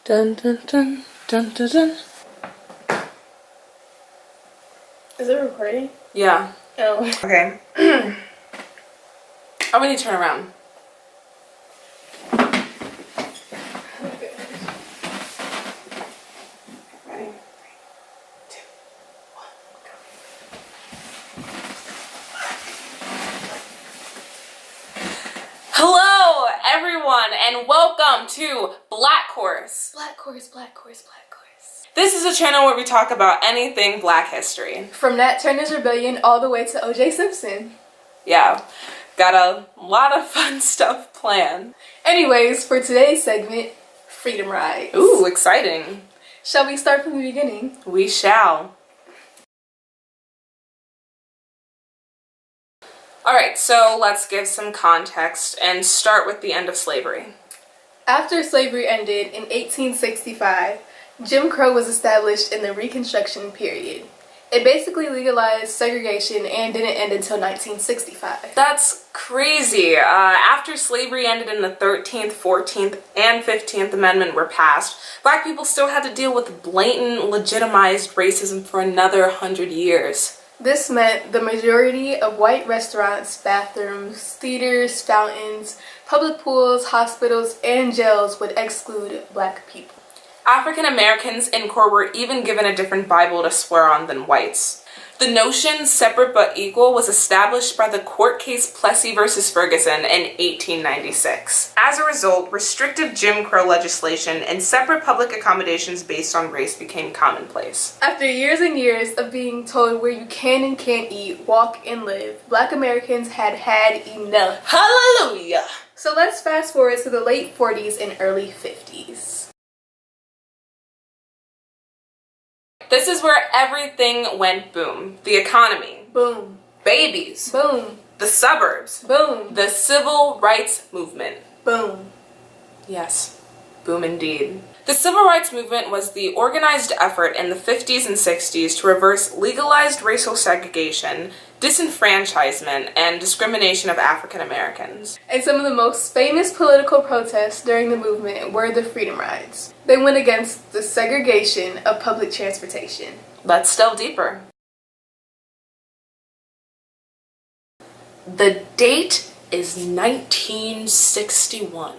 Dun dun dun dun dun dun. Is it recording? Yeah. Oh. Okay. Oh, we need to turn around. Okay. Ready? 3, 2, 1, go. Hello, everyone, and welcome to Black Course. Black Course, Black Course, Black Course. This is a channel where we talk about anything Black history. From Nat Turner's Rebellion all the way to O.J. Simpson. Yeah, got a lot of fun stuff planned. Anyways, for today's segment, Freedom Rides. Ooh, exciting. Shall we start from the beginning? We shall. Alright, so let's give some context and start with the end of slavery. After slavery ended in 1865, Jim Crow was established in the Reconstruction period. It basically legalized segregation and didn't end until 1965. That's crazy. After slavery ended in the 13th, 14th, and 15th Amendment were passed, Black people still had to deal with blatant, legitimized racism for another 100 years. This meant the majority of white restaurants, bathrooms, theaters, fountains, public pools, hospitals, and jails would exclude Black people. African Americans in court were even given a different Bible to swear on than whites. The notion separate but equal was established by the court case Plessy v. Ferguson in 1896. As a result, restrictive Jim Crow legislation and separate public accommodations based on race became commonplace. After years and years of being told where you can and can't eat, walk, and live, Black Americans had had enough. Hallelujah! So let's fast forward to the late 40s and early 50s. This is where everything went boom. The economy. Boom. Babies. Boom. The suburbs. Boom. The civil rights movement. Boom. Yes, boom indeed. The civil rights movement was the organized effort in the 50s and 60s to reverse legalized racial segregation, disenfranchisement, and discrimination of African Americans. And some of the most famous political protests during the movement were the Freedom Rides. They went against the segregation of public transportation. Let's delve deeper. The date is 1961.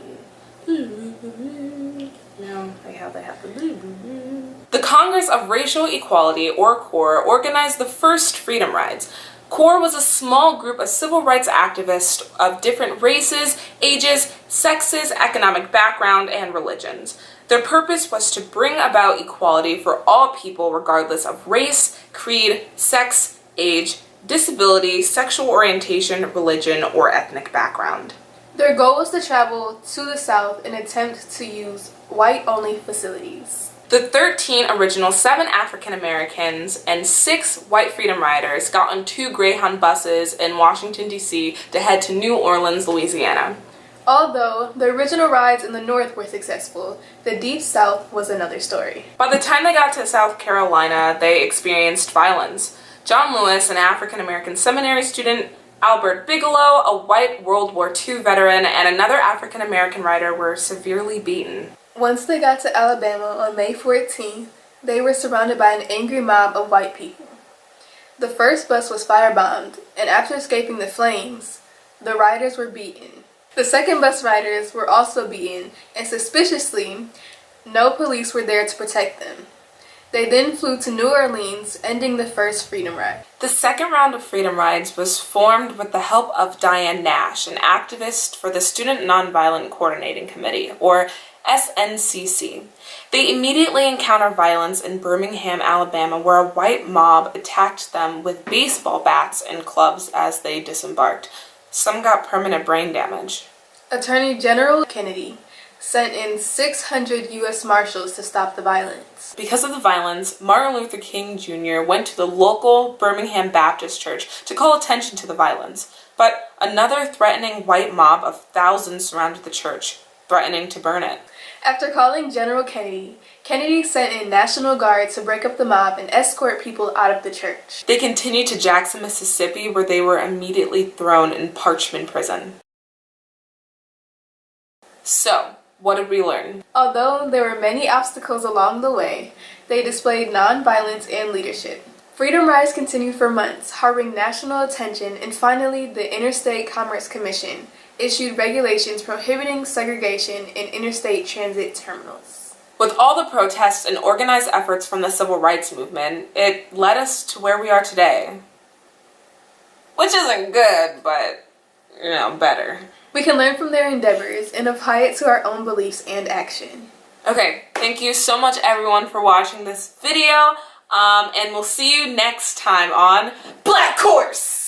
No, they have the Congress of Racial Equality, or CORE, organized the first Freedom Rides. CORE was a small group of civil rights activists of different races, ages, sexes, economic background, and religions. Their purpose was to bring about equality for all people regardless of race, creed, sex, age, disability, sexual orientation, religion, or ethnic background. Their goal was to travel to the South and attempt to use white-only facilities. The 13 original 7 African Americans and 6 white Freedom Riders got on 2 Greyhound buses in Washington, D.C. to head to New Orleans, Louisiana. Although the original rides in the North were successful, the Deep South was another story. By the time they got to South Carolina, they experienced violence. John Lewis, an African American seminary student, Albert Bigelow, a white World War II veteran, and another African American rider were severely beaten. Once they got to Alabama on May 14th, they were surrounded by an angry mob of white people. The first bus was firebombed, and after escaping the flames, the riders were beaten. The second bus riders were also beaten, and suspiciously, no police were there to protect them. They then flew to New Orleans, ending the first Freedom Ride. The second round of Freedom Rides was formed with the help of Diane Nash, an activist for the Student Nonviolent Coordinating Committee, or SNCC. They immediately encountered violence in Birmingham, Alabama, where a white mob attacked them with baseball bats and clubs as they disembarked. Some got permanent brain damage. Attorney General Kennedy sent in 600 U.S. Marshals to stop the violence. Because of the violence, Martin Luther King Jr. went to the local Birmingham Baptist Church to call attention to the violence, but another threatening white mob of thousands surrounded the church, threatening to burn it. After calling General Kennedy, Kennedy sent in National Guard to break up the mob and escort people out of the church. They continued to Jackson, Mississippi, where they were immediately thrown in Parchman Prison. So, What did we learn? Although there were many obstacles along the way, they displayed nonviolence and leadership. Freedom rides continued for months, harboring national attention, and finally the Interstate Commerce Commission issued regulations prohibiting segregation in interstate transit terminals. With all the protests and organized efforts from the civil rights movement, it led us to where we are today. Which isn't good, but, better. We can learn from their endeavors and apply it to our own beliefs and action. Okay, thank you so much everyone for watching this video, and we'll see you next time on Black Course!